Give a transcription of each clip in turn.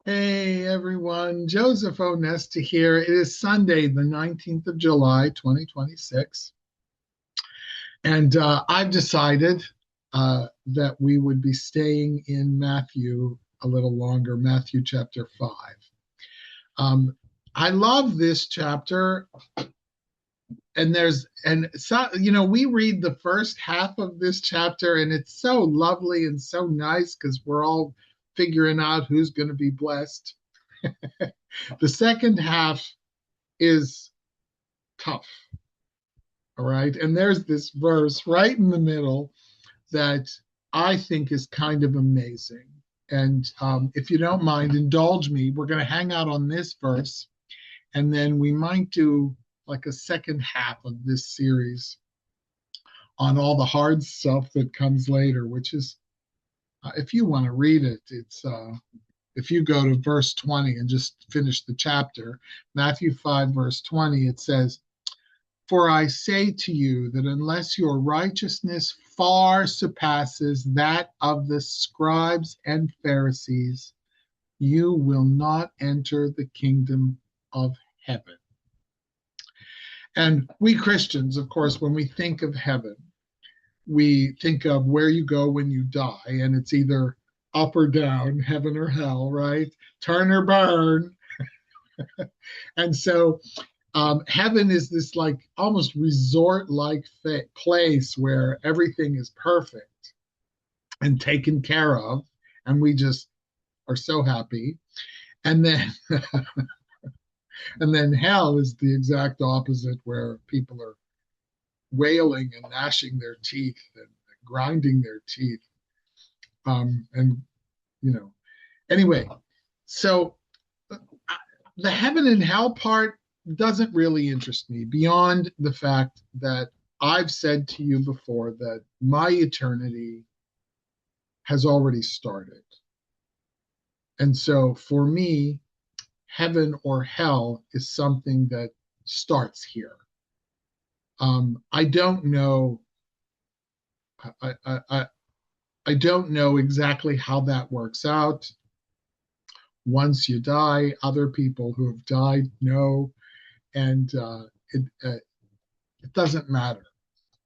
Hey everyone, Joseph Onesta here. It is Sunday, the 19th of July, 2026. And I've decided that we would be staying in Matthew a little longer, Matthew chapter 5. Um, I love this chapter. And so, we read the first half of this chapter, and it's so lovely and so nice because we're all figuring out who's going to be blessed. The second half is tough. All right. And there's this verse right in the middle that I think is kind of amazing. And if you don't mind, indulge me. We're going to hang out on this verse, and then we might do like a second half of this series on all the hard stuff that comes later, which is, if you want to read it, if you go to verse 20 and just finish the chapter, Matthew 5, verse 20, it says, "For I say to you that unless your righteousness far surpasses that of the scribes and Pharisees, you will not enter the kingdom of heaven." And we Christians, of course, when we think of heaven, we think of where you go when you die, and it's either up or down, heaven or hell, right? Turn or burn. And so heaven is this like almost resort like place where everything is perfect and taken care of, and we just are so happy. And then and then hell is the exact opposite, where people are wailing and gnashing their teeth and grinding their teeth. And you know, anyway, so the heaven and hell part doesn't really interest me beyond the fact that I've said to you before that my eternity has already started. And so for me, heaven or hell is something that starts here. I don't know. I, I, I, I don't know exactly how that works out. Once you die, other people who have died know, and it doesn't matter.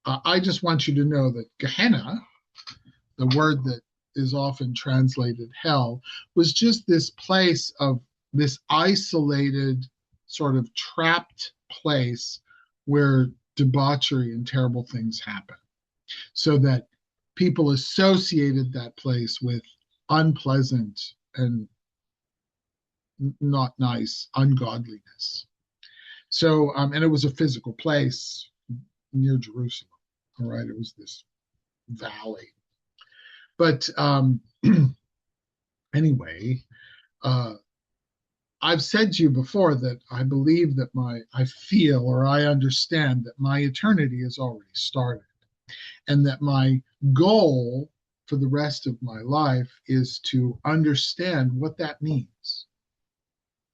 I just want you to know that Gehenna, the word that is often translated hell, was just this place of this isolated, sort of trapped place where debauchery and terrible things happen. So that people associated that place with unpleasant and not nice ungodliness. So, and it was a physical place near Jerusalem. All right, it was this valley. But anyway, uh, I've said to you before that I believe that I feel or I understand that my eternity has already started, and that my goal for the rest of my life is to understand what that means,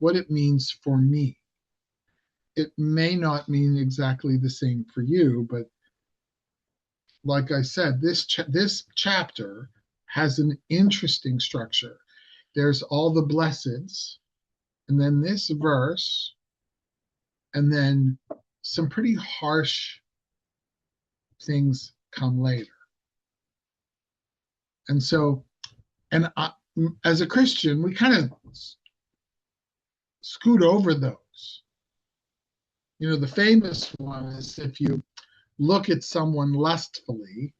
what it means for me. It may not mean exactly the same for you, but like I said, this chapter has an interesting structure. There's all the blesseds, and then this verse, and then some pretty harsh things come later. And so, and as a Christian, we kind of scoot over those. The famous one is if you look at someone lustfully,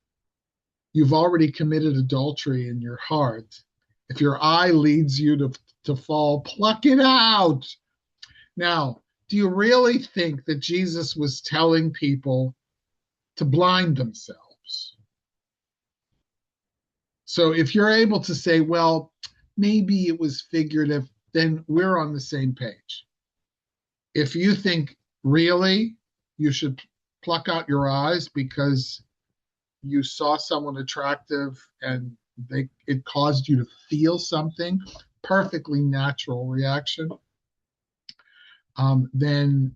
you've already committed adultery in your heart. If your eye leads you to fall, pluck it out. Now, do you really think that Jesus was telling people to blind themselves? So if you're able to say, well, maybe it was figurative, then we're on the same page. If you think really you should pluck out your eyes because you saw someone attractive and it caused you to feel something, perfectly natural reaction, then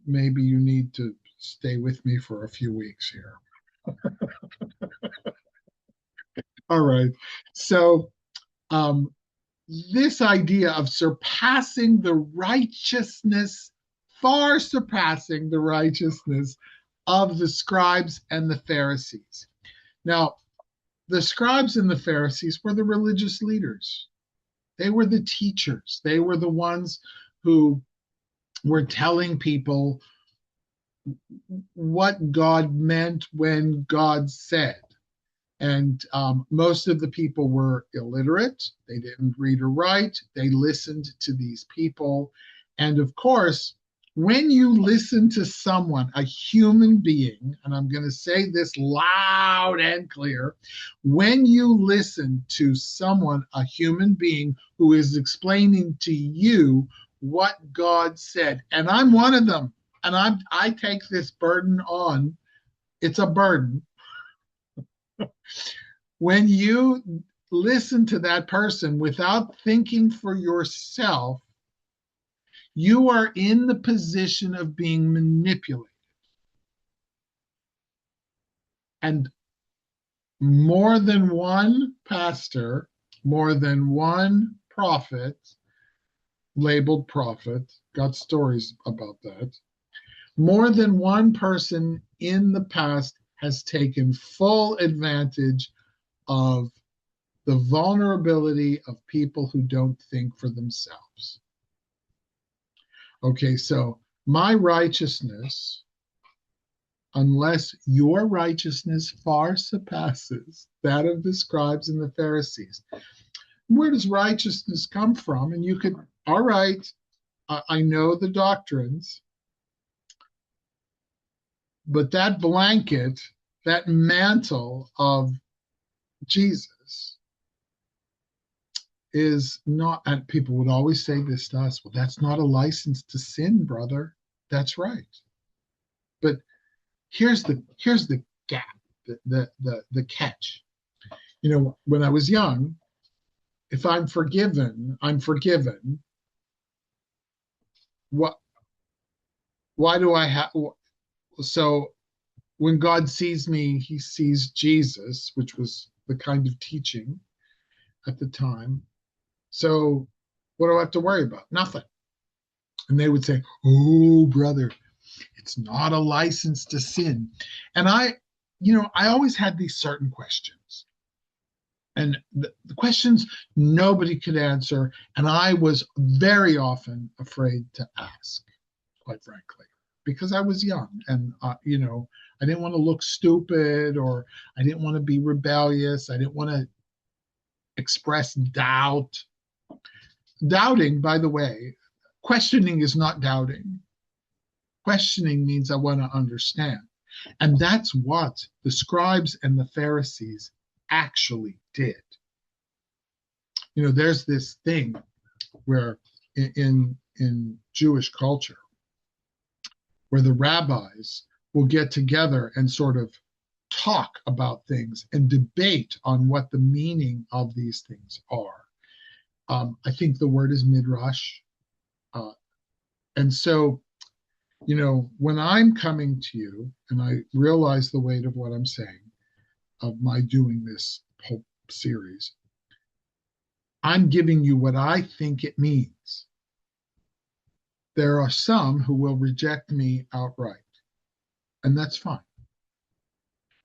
maybe you need to stay with me for a few weeks here. All right. So, this idea of surpassing the righteousness, far surpassing the righteousness of the scribes and the Pharisees. Now, the scribes and the Pharisees were the religious leaders. They were the teachers. They were the ones who were telling people what God meant when God said. And most of the people were illiterate. They didn't read or write. They listened to these people. And of course, when you listen to someone, a human being, and I'm going to say this loud and clear, when you listen to someone, a human being, who is explaining to you what God said, and I'm one of them, and I take this burden on, it's a burden. When you listen to that person without thinking for yourself, you are in the position of being manipulated. And more than one pastor, more than one prophet, labeled prophet, got stories about that. More than one person in the past has taken full advantage of the vulnerability of people who don't think for themselves. Okay, so my righteousness, unless your righteousness far surpasses that of the scribes and the Pharisees. Where does righteousness come from? And you could, all right, I know the doctrines, but that blanket, that mantle of Jesus is not, and people would always say this to us, well, that's not a license to sin, brother. That's right. But here's the gap, the catch. You know, when I was young, if I'm forgiven, I'm forgiven. Why do I have, so when God sees me, he sees Jesus, which was the kind of teaching at the time. So what do I have to worry about? Nothing. And they would say, oh, brother, it's not a license to sin. And I always had these certain questions. And the questions nobody could answer. And I was very often afraid to ask, quite frankly, because I was young and, I didn't want to look stupid, or I didn't want to be rebellious. I didn't want to express doubt. Doubting, by the way, questioning is not doubting. Questioning means I want to understand. And that's what the scribes and the Pharisees actually did. You know, there's this thing where in Jewish culture, where the rabbis will get together and sort of talk about things and debate on what the meaning of these things are. I think the word is midrash. And so, when I'm coming to you and I realize the weight of what I'm saying, of my doing this whole series, I'm giving you what I think it means. There are some who will reject me outright, and that's fine.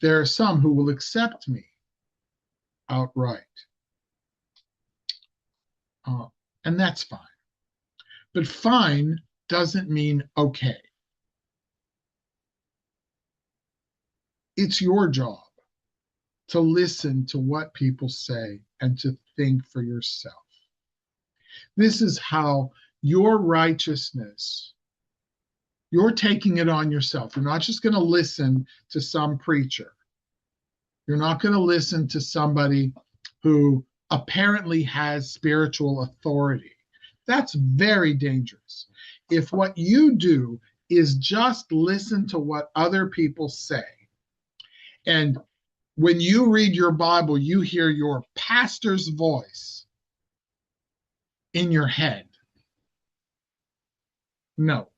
There are some who will accept me outright, and that's fine. But fine doesn't mean okay. It's your job to listen to what people say and to think for yourself. This is how your righteousness, you're taking it on yourself. You're not just going to listen to some preacher. You're not going to listen to somebody who apparently has spiritual authority. That's very dangerous. If what you do is just listen to what other people say, and when you read your Bible, you hear your pastor's voice in your head. No.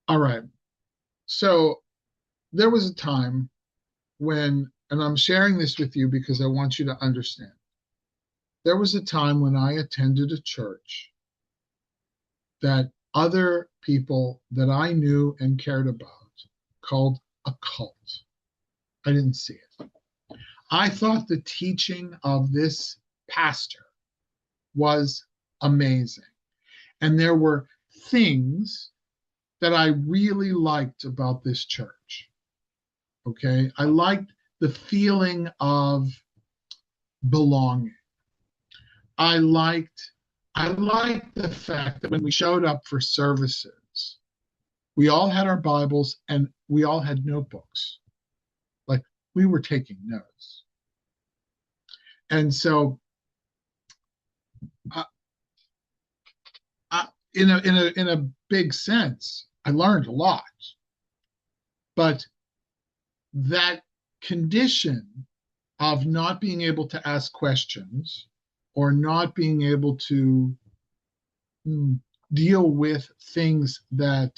All right. So there was a time when And I'm sharing this with you because I want you to understand. There was a time when I attended a church that other people that I knew and cared about called a cult. I didn't see it. I thought the teaching of this pastor was amazing. And there were things that I really liked about this church. Okay. I liked the feeling of belonging. I liked I liked the fact that when we showed up for services, we all had our Bibles and we all had notebooks. Like we were taking notes. And so uh, in a big sense, I learned a lot. But that condition of not being able to ask questions or not being able to mm, deal with things that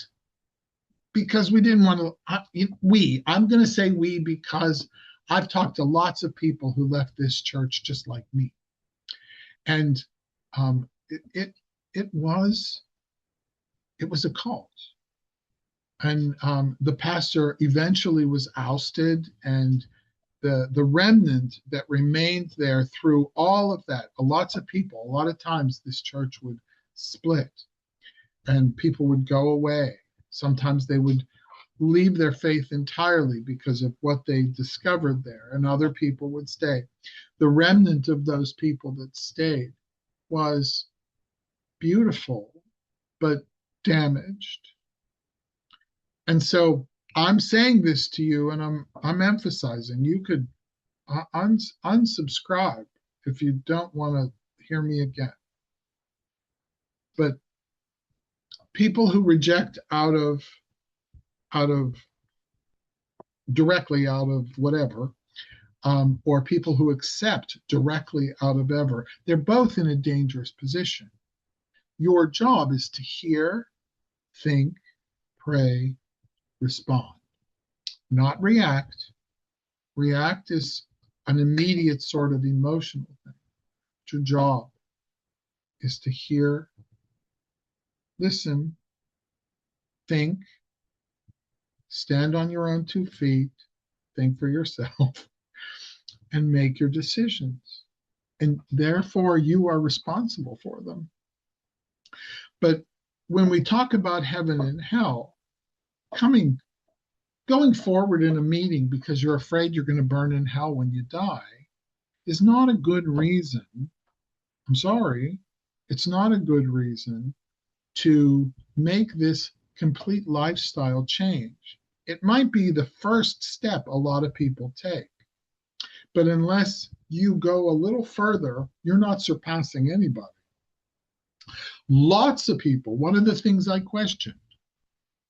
because we didn't want to I'm going to say we because I've talked to lots of people who left this church just like me, and it was a cult, and the pastor eventually was ousted, and the remnant that remained there through all of that, lots of people, a lot of times this church would split and people would go away. Sometimes they would leave their faith entirely because of what they discovered there, and other people would stay. The remnant of those people that stayed was beautiful, but damaged. And so I'm saying this to you, and I'm emphasizing you could unsubscribe if you don't want to hear me again. But people who reject out of directly out of whatever, or people who accept directly out of ever, they're both in a dangerous position. Your job is to hear, think, pray, respond, not react. React is an immediate sort of emotional thing. Your job is to hear, listen, think, stand on your own 2 feet, think for yourself, and make your decisions. And therefore, you are responsible for them. But when we talk about heaven and hell, going forward in a meeting because you're afraid you're going to burn in hell when you die is not a good reason. I'm sorry. It's not a good reason to make this complete lifestyle change. It might be the first step a lot of people take. But unless you go a little further, you're not surpassing anybody. Lots of people, one of the things I questioned,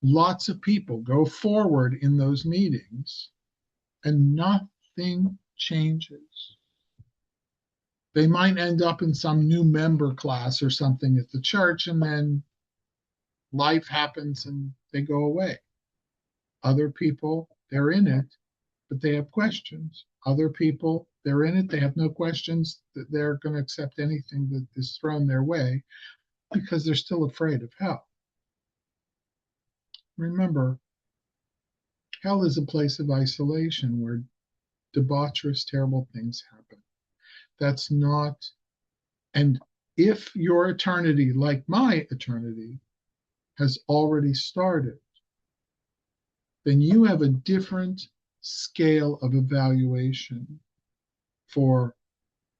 lots of people go forward in those meetings and nothing changes. They might end up in some new member class or something at the church, and then life happens and they go away. Other people, they're in it, but they have questions. Other people, they're in it, they have no questions, that they're going to accept anything that is thrown their way because they're still afraid of hell. Remember, hell is a place of isolation where debaucherous, terrible things happen. That's not, and if your eternity, like my eternity, has already started, then you have a different scale of evaluation for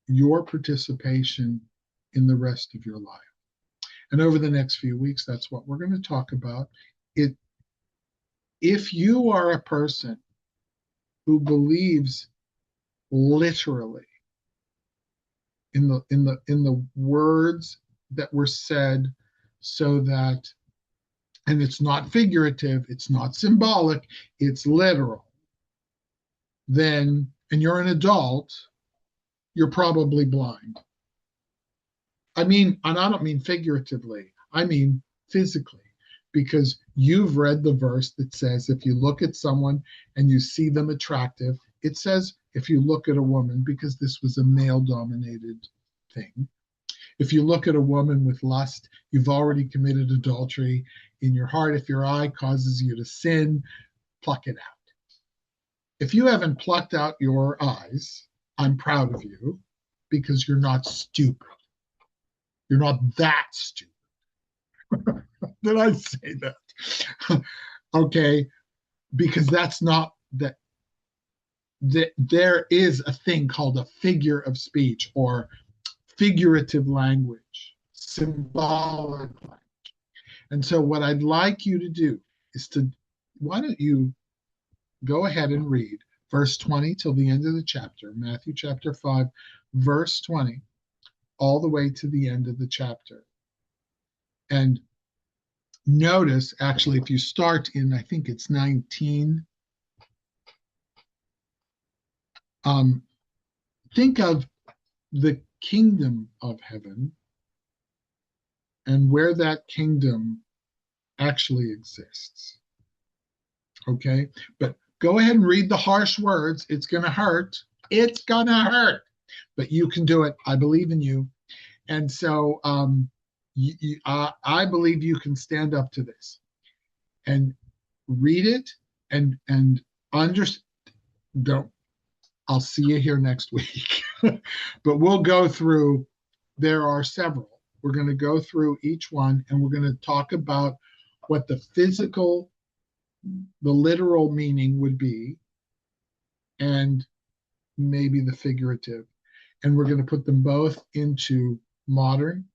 your participation in the rest of your life. And over the next few weeks, that's what we're going to talk about. If you are a person who believes literally in the words that were said, so that, and it's not figurative, it's not symbolic, it's literal, then, and you're an adult, you're probably blind. I mean, and I don't mean figuratively, I mean physically, because you've read the verse that says if you look at someone and you see them attractive, it says if you look at a woman, because this was a male-dominated thing, if you look at a woman with lust, you've already committed adultery in your heart. If your eye causes you to sin, pluck it out. If you haven't plucked out your eyes, I'm proud of you because you're not stupid. You're not that stupid. Did I say that? Okay, because that's not that. There is a thing called a figure of speech or figurative language, symbolic language. And so, what I'd like you to do is why don't you go ahead and read verse 20 till the end of the chapter, Matthew chapter 5, verse 20, all the way to the end of the chapter. And notice, actually, if you start in, I think it's 19, think of the kingdom of heaven and where that kingdom actually exists. Okay? But go ahead and read the harsh words. It's going to hurt. It's going to hurt. But you can do it. I believe in you. And so I believe you can stand up to this and read it and understand. Don't. I'll see you here next week. But we'll go through. There are several. We're going to go through each one and we're going to talk about what the physical, the literal meaning would be, and maybe the figurative. And we're going to put them both into modern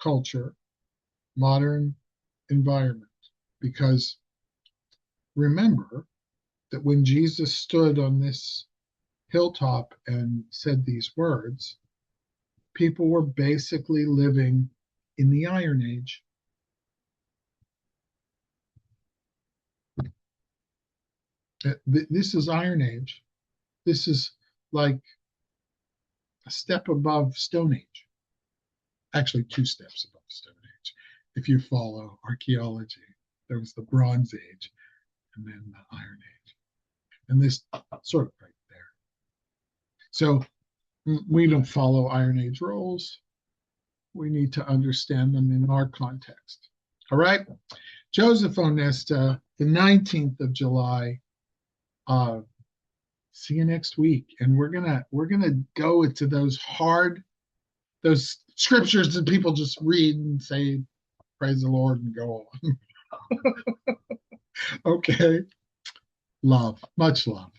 culture, modern environment. Because remember that when Jesus stood on this hilltop and said these words, people were basically living in the Iron Age. This is Iron Age. This is like a step above Stone Age. Actually, 2 steps above Stone Age. If you follow archaeology, there was the Bronze Age and then the Iron Age. And this sort of right there. So we don't follow Iron Age rules. We need to understand them in our context. All right. Joseph Onesta, the 19th of July. See you next week. And we're gonna go into those scriptures that people just read and say, praise the Lord, and go on. Okay. Love. Much love.